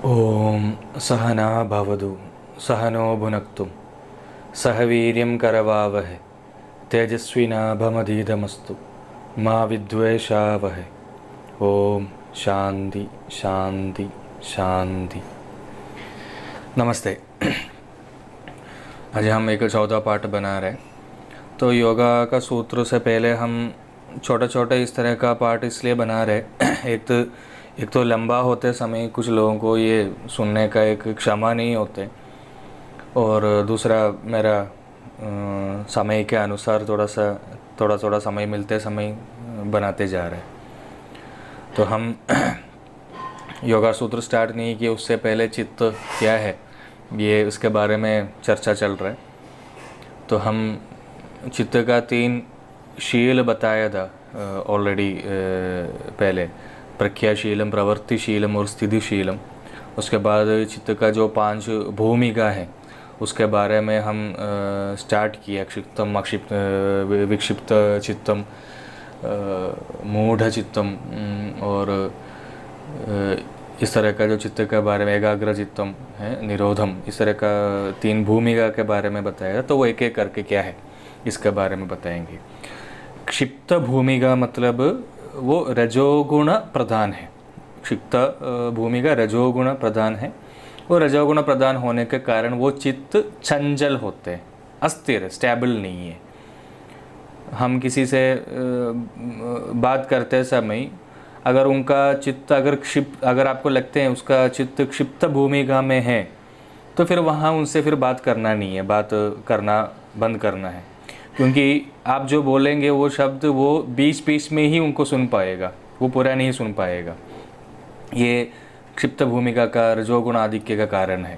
ओम सहना भवतु सहनो भुनक्तु सह वीर्यं करवावहै तेजस्विनाभमधीतमस्तु मा विद्वेषावहै। ओम शांति शांति शांति। नमस्ते। आज हम एक 14 पाठ बना रहे हैं। तो योगा का सूत्र से पहले हम छोटे छोटे इस तरह का पाठ इसलिए बना रहे एक तो लंबा होते समय कुछ लोगों को ये सुनने का एक क्षमा नहीं होते, और दूसरा मेरा समय के अनुसार थोड़ा समय मिलते समय बनाते जा रहे हैं। तो हम योगा सूत्र स्टार्ट नहीं किए उससे पहले चित्त क्या है ये उसके बारे में चर्चा चल रहा है। तो हम चित्त का 3 शील बताया था ऑलरेडी पहले, प्रज्ञाशीलम, प्रवृत्तिशीलम और स्थितिशीलम। उसके बाद चित्त का जो 5 भूमिका है उसके बारे में हम स्टार्ट किया। क्षिप्तम, विक्षिप्त चित्तम, मूढ़ चित्तम, और इस तरह का जो चित्त के बारे में एकाग्र चित्तम है, निरोधम, इस तरह का 3 भूमिका के बारे में बताया। तो वो एक एक करके क्या है इसके बारे में बताएंगे। क्षिप्त भूमिका मतलब वो रजोगुण प्रधान है। क्षिप्त भूमिका रजोगुण प्रधान है। वो रजोगुण प्रधान होने के कारण वो चित्त चंचल होते हैं, अस्थिर, स्टेबल नहीं है। हम किसी से बात करते समय अगर उनका चित्त अगर आपको लगते हैं उसका चित्त क्षिप्त भूमिका में है तो फिर वहाँ उनसे फिर बात करना नहीं है, बात करना बंद करना है। क्योंकि आप जो बोलेंगे वो शब्द वो बीच में ही उनको सुन पाएगा, वो पूरा नहीं सुन पाएगा। ये क्षिप्त भूमिका का रजोगुण आधिक्य का कारण है।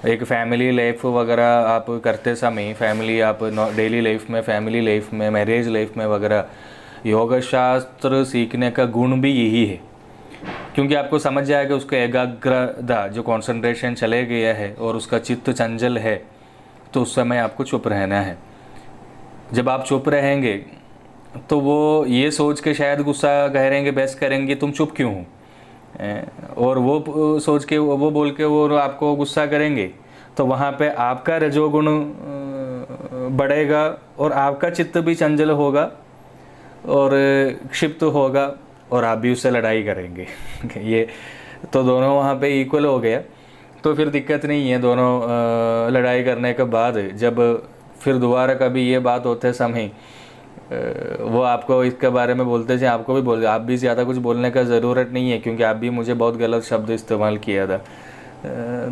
एक फैमिली लाइफ वगैरह आप करते समय, आप डेली लाइफ में, फैमिली लाइफ में, मैरिज लाइफ में वगैरह योग शास्त्र सीखने का गुण भी यही है। क्योंकि आपको समझ जाएगा उसका एकाग्रता, जो कंसंट्रेशन चले गया है और उसका चित्त चंचल है, तो उस समय आपको चुप रहना है। जब आप चुप रहेंगे तो वो ये सोच के शायद गुस्सा कह रहेंगे, बहस करेंगे, तुम चुप क्यों हो, और वो सोच के वो बोल के वो आपको गुस्सा करेंगे। तो वहाँ पे आपका रजोगुण बढ़ेगा और आपका चित्त भी चंचल होगा और क्षिप्त होगा और आप भी उससे लड़ाई करेंगे। ये तो दोनों वहाँ पे इक्वल हो गया, तो फिर दिक्कत नहीं है। दोनों लड़ाई करने के बाद जब फिर दोबारा कभी ये बात होते समय वो आपको इसके बारे में बोलते थे, आपको भी बोलते, आप भी ज़्यादा कुछ बोलने का ज़रूरत नहीं है क्योंकि आप भी मुझे बहुत गलत शब्द इस्तेमाल किया था।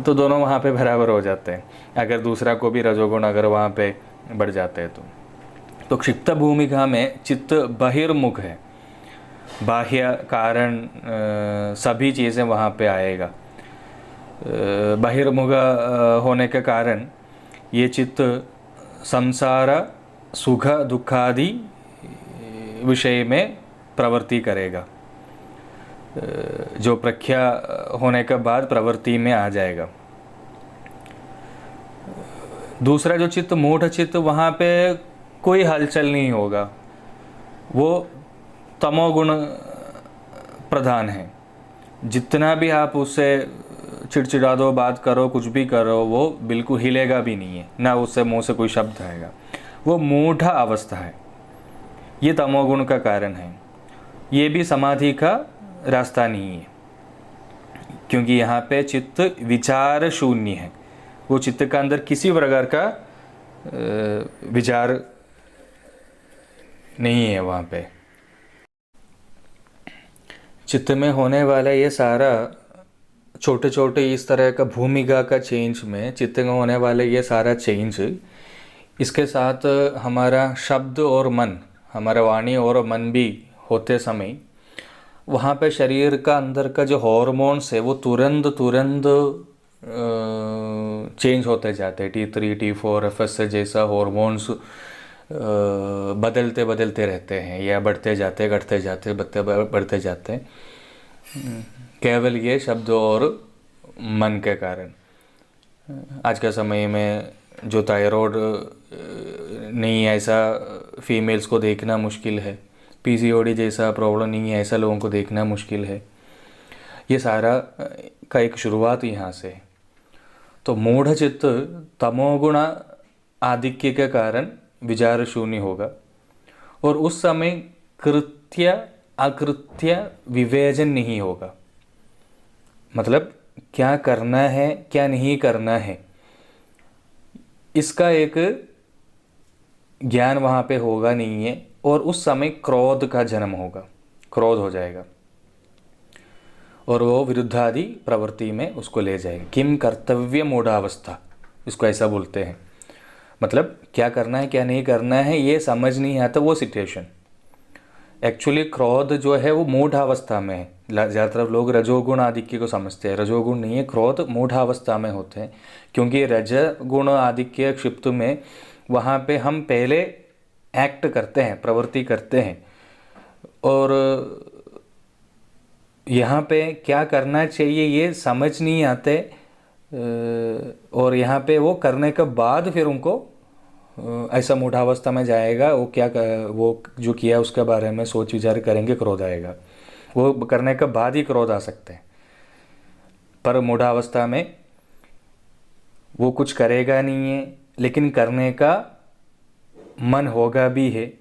तो दोनों वहाँ पे बराबर हो जाते हैं अगर दूसरा को भी रजोगुण अगर वहाँ पे बढ़ जाते हैं तो क्षिप्त भूमिका में चित्त बहिर्मुख है, बाह्य कारण सभी चीज़ें वहाँ पे आएगा। बहिर्मुख होने के कारण ये चित्त संसार, सुख, दुखादि विषय में प्रवृत्ति करेगा। जो प्रज्ञा होने के बाद प्रवृत्ति में आ जाएगा। दूसरा जो चित्त मूढ़ चित्त, वहाँ पे कोई हलचल नहीं होगा, वो तमोगुण प्रधान है। जितना भी आप उससे चिड़चिड़ा दो, बात करो, कुछ भी करो, वो बिल्कुल हिलेगा भी नहीं है, ना उससे मुंह से कोई शब्द आएगा। वो मूढ़ अवस्था है, ये तमोगुण का कारण है। ये भी समाधि का रास्ता नहीं है क्योंकि यहाँ पे चित्त विचार शून्य है। वो चित्त का अंदर किसी प्रकार का विचार नहीं है। वहाँ पे चित्त में होने वाला ये सारा छोटे छोटे इस तरह का भूमिका का चेंज में, चित्त में होने वाले ये सारा चेंज, इसके साथ हमारा शब्द और मन, हमारा वाणी और मन भी होते समय वहाँ पे शरीर का अंदर का जो हॉर्मोन्स है वो तुरंत चेंज होते जाते हैं। T3, T4, FSH जैसा हॉर्मोन्स बदलते रहते हैं, या बढ़ते जाते, घटते जाते, बढ़ते जाते हैं, केवल ये शब्द और मन के कारण। आज के समय में जो थायराइड नहीं है ऐसा फीमेल्स को देखना मुश्किल है, PCOD जैसा प्रॉब्लम नहीं है ऐसा लोगों को देखना मुश्किल है। ये सारा का एक शुरुआत यहाँ से है। तो मूढ़ चित्त तमोगुण आधिक्य के कारण विचार शून्य होगा और उस समय कृत्य अकृत्य विवेचन नहीं होगा। मतलब क्या करना है क्या नहीं करना है इसका एक ज्ञान वहाँ पे होगा नहीं है, और उस समय क्रोध का जन्म होगा, क्रोध हो जाएगा और वो विरुद्धादि प्रवृत्ति में उसको ले जाएगा। किम कर्तव्य मूढ़ावस्था इसको ऐसा बोलते हैं। मतलब क्या करना है क्या नहीं करना है ये समझ नहीं आता वो सिचुएशन। एक्चुअली क्रोध जो है वो मूढ़ावस्था में है। ज़्यादातर लोग रजोगुण आधिक्य को समझते हैं, रजोगुण नहीं है, क्रोध मूढ़ावस्था में होते हैं। क्योंकि रजगुण आधिक्य क्षिप्त में वहाँ पे हम पहले एक्ट करते हैं, प्रवृत्ति करते हैं, और यहाँ पे क्या करना चाहिए ये समझ नहीं आते, और यहाँ पे वो करने के बाद फिर उनको ऐसा मूढ़ावस्था में जाएगा। वो क्या वो जो किया उसके बारे में सोच विचार करेंगे, क्रोध आएगा। वो करने के बाद ही क्रोध आ सकते हैं, पर मूढ़ावस्था में वो कुछ करेगा नहीं है लेकिन करने का मन होगा भी है।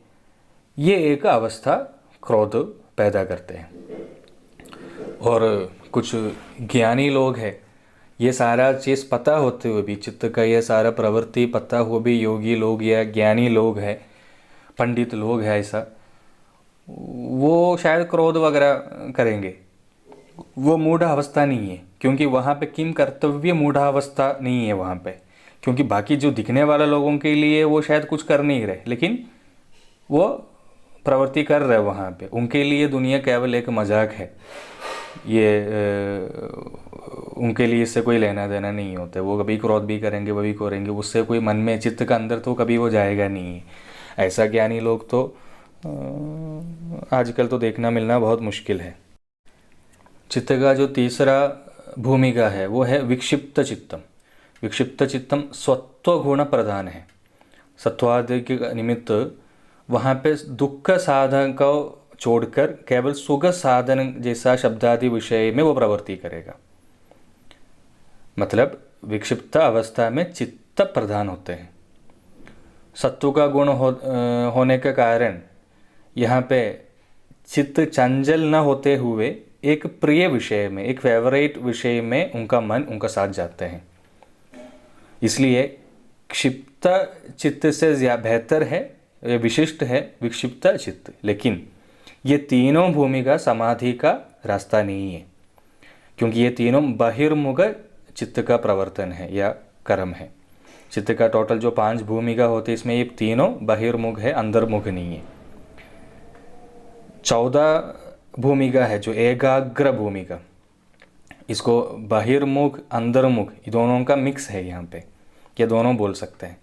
ये एक अवस्था क्रोध पैदा करते हैं। और कुछ ज्ञानी लोग हैं, ये सारा चीज़ पता होते हुए भी, चित्त का ये सारा प्रवृत्ति पता हुआ भी योगी लोग या ज्ञानी लोग हैं, पंडित लोग हैं, ऐसा वो शायद क्रोध वगैरह करेंगे। वो मूढ़ अवस्था नहीं है, क्योंकि वहाँ पे किम कर्तव्य मूढ़ अवस्था नहीं है वहाँ पे। क्योंकि बाकी जो दिखने वाले लोगों के लिए वो शायद कुछ कर नहीं रहे, लेकिन वो प्रवृत्ति कर रहे वहाँ पे। उनके लिए दुनिया केवल एक मजाक है। ये उनके लिए इससे कोई लेना देना नहीं होता। वो कभी क्रोध भी करेंगे, वो भी करेंगे, उससे कोई मन में चित्त का अंदर तो कभी वो जाएगा नहीं है। ऐसा ज्ञानी लोग तो आजकल तो देखना मिलना बहुत मुश्किल है। चित्त का जो तीसरा भूमिका है वो है विक्षिप्त चित्तम। विक्षिप्त चित्तम सत्व गुण प्रधान है। सत्वादि के निमित्त वहाँ पे दुख साधन को छोड़कर केवल सुख साधन जैसा शब्दादि विषय में वो प्रवृत्ति करेगा। मतलब विक्षिप्त अवस्था में चित्त प्रधान होते हैं। सत्व का गुण होने के कारण यहाँ पे चित्त चंचल न होते हुए एक प्रिय विषय में, एक फेवरेट विषय में उनका मन उनका साथ जाते हैं। इसलिए क्षिप्त चित्त से बेहतर है, विशिष्ट है विक्षिप्त चित्त। लेकिन ये तीनों भूमिका समाधि का रास्ता नहीं है, क्योंकि ये तीनों बहिर्मुख चित्त का प्रवर्तन है या कर्म है। चित्त का टोटल जो 5 भूमिका होती है, इसमें ये तीनों बहिर्मुख है, अंतर्मुख नहीं है। 14 भूमिका है जो एकाग्र भूमिका, इसको बहिर्मुख अंतर्मुख ये दोनों का मिक्स है यहाँ पे, ये दोनों बोल सकते हैं।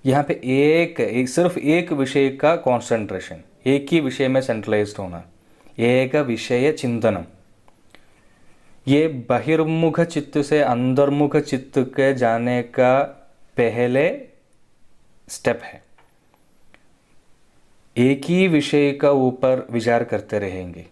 यहाँ पे एक सिर्फ एक विषय का कॉन्सेंट्रेशन, एक ही विषय में सेंट्रलाइज्ड होना, एक विषय चिंतनम, ये बहिर्मुख चित्त से अंतर्मुख चित्त के जाने का पहले स्टेप है। एक ही विषय का ऊपर विचार करते रहेंगे।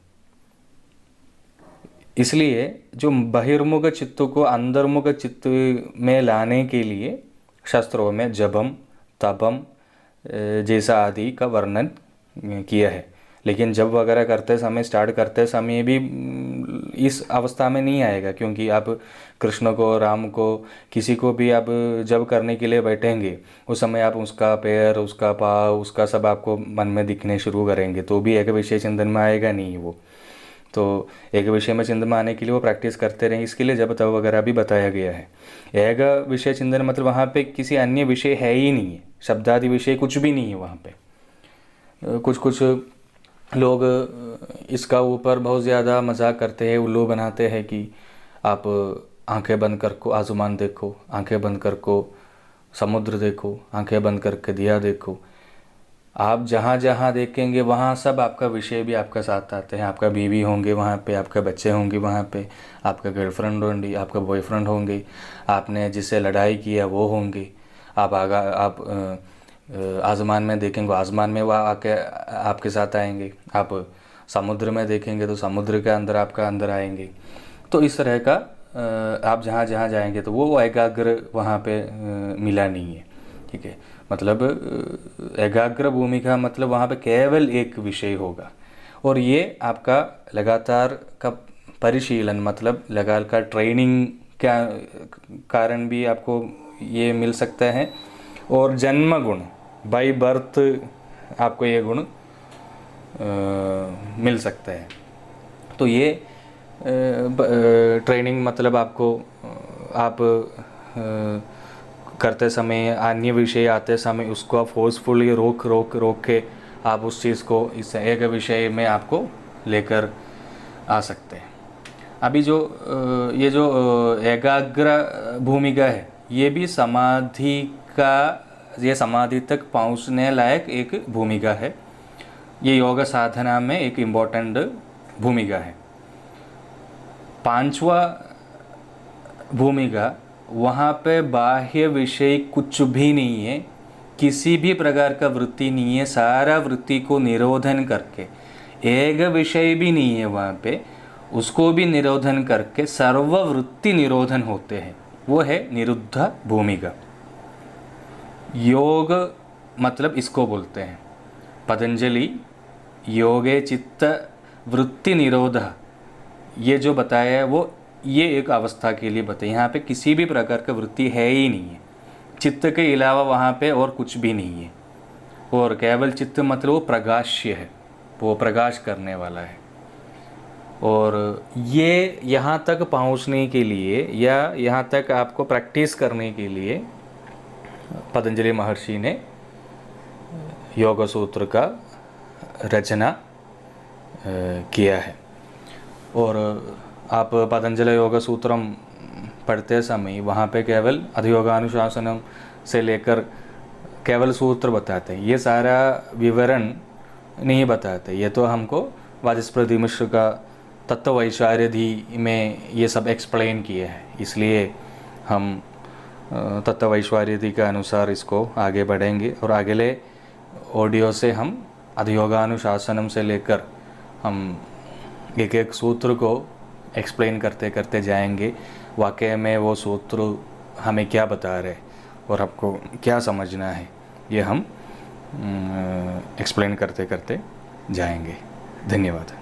इसलिए जो बहिर्मुख चित्त को अंतर्मुख चित्त में लाने के लिए शास्त्रों में जपम तपम जैसा आदि का वर्णन किया है। लेकिन जप वगैरह करते समय, स्टार्ट करते समय भी इस अवस्था में नहीं आएगा, क्योंकि आप कृष्ण को, राम को, किसी को भी आप जप करने के लिए बैठेंगे, उस समय आप उसका पैर, उसका पाँव, उसका सब आपको मन में दिखने शुरू करेंगे, तो भी एक विषय चिंतन में आएगा नहीं वो। तो एक विषय में चिंतन में आने के लिए वो प्रैक्टिस करते रहेंगे। इसके लिए जप तप वगैरह भी बताया गया है। एक विषय चिंतन मतलब वहाँ पे किसी अन्य विषय है ही नहीं है, शब्दादि विषय कुछ भी नहीं है वहाँ पे। कुछ लोग इसका ऊपर बहुत ज़्यादा मजाक करते हैं, उल्लू बनाते हैं कि आप आंखें बंद करको आसमान देखो, आंखें बंद करको समुद्र देखो, आंखें बंद करके दिया देखो। आप जहाँ जहाँ देखेंगे वहाँ सब आपका विषय भी आपका साथ आते हैं। आपका बीवी होंगे वहाँ पे, आपके बच्चे होंगे वहाँ पे, आपका गर्लफ्रेंड होंगी, आपका बॉयफ्रेंड होंगे, आपने जिससे लड़ाई किया वो होंगे। आप आसमान में देखेंगे, आसमान में वह आके आपके साथ आएंगे। आप समुद्र में देखेंगे तो समुद्र के अंदर आपका अंदर आएंगे। तो इस तरह का आप जहाँ जहाँ जाएंगे तो वो एकाग्र वहाँ पे मिला नहीं है। ठीक है, मतलब एकाग्र भूमि का मतलब वहाँ पे केवल एक विषय होगा। और ये आपका लगातार का परिशीलन मतलब लगातार ट्रेनिंग का कारण भी आपको ये मिल सकता है। और जन्म गुण बाय बर्थ आपको ये गुण मिल सकता है। तो ये ट्रेनिंग मतलब आपको आप करते समय अन्य विषय आते समय उसको आप फोर्सफुली रोक के आप उस चीज़ को इस एक विषय में आपको लेकर आ सकते हैं। अभी जो ये जो एकाग्र भूमिका है ये भी समाधि तक पहुंचने लायक एक भूमिका है। ये योग साधना में एक इम्पोर्टेंट भूमिका है। पांचवा भूमिका वहाँ पे बाह्य विषय कुछ भी नहीं है, किसी भी प्रकार का वृत्ति नहीं है, सारा वृत्ति को निरोधन करके, एक विषय भी नहीं है वहाँ पे, उसको भी निरोधन करके सर्ववृत्ति निरोधन होते हैं, वो है निरुद्ध भूमिका। योग मतलब इसको बोलते हैं पतंजलि योगे चित्त वृत्ति निरोध, ये जो बताया है वो ये एक अवस्था के लिए बताया। यहाँ पे किसी भी प्रकार का वृत्ति है ही नहीं है, चित्त के अलावा वहाँ पे और कुछ भी नहीं है। और केवल चित्त मतलब वो प्रकाश्य है, वो प्रकाश करने वाला है। और ये यहाँ तक पहुँचने के लिए या यहाँ तक आपको प्रैक्टिस करने के लिए पतंजलि महर्षि ने योग सूत्र का रचना किया है। और आप पतंजलि योग सूत्रम पढ़ते समय वहाँ पे केवल अधियोगानुशासनम से लेकर केवल सूत्र बताते हैं, ये सारा विवरण नहीं बताते। ये तो हमको वाचस्पति मिश्र का तत्व वैशार्यधि में ये सब एक्सप्लेन किए हैं, इसलिए हम तत्व वैशार्यधि के अनुसार इसको आगे बढ़ेंगे। और अगले ऑडियो से हम अधियोगानुशासनम से लेकर हम एक एक सूत्र को एक्सप्लेन करते करते जाएंगे, वाकई में वो सूत्र हमें क्या बता रहे और आपको क्या समझना है, ये हम एक्सप्लेन करते करते जाएंगे। धन्यवाद।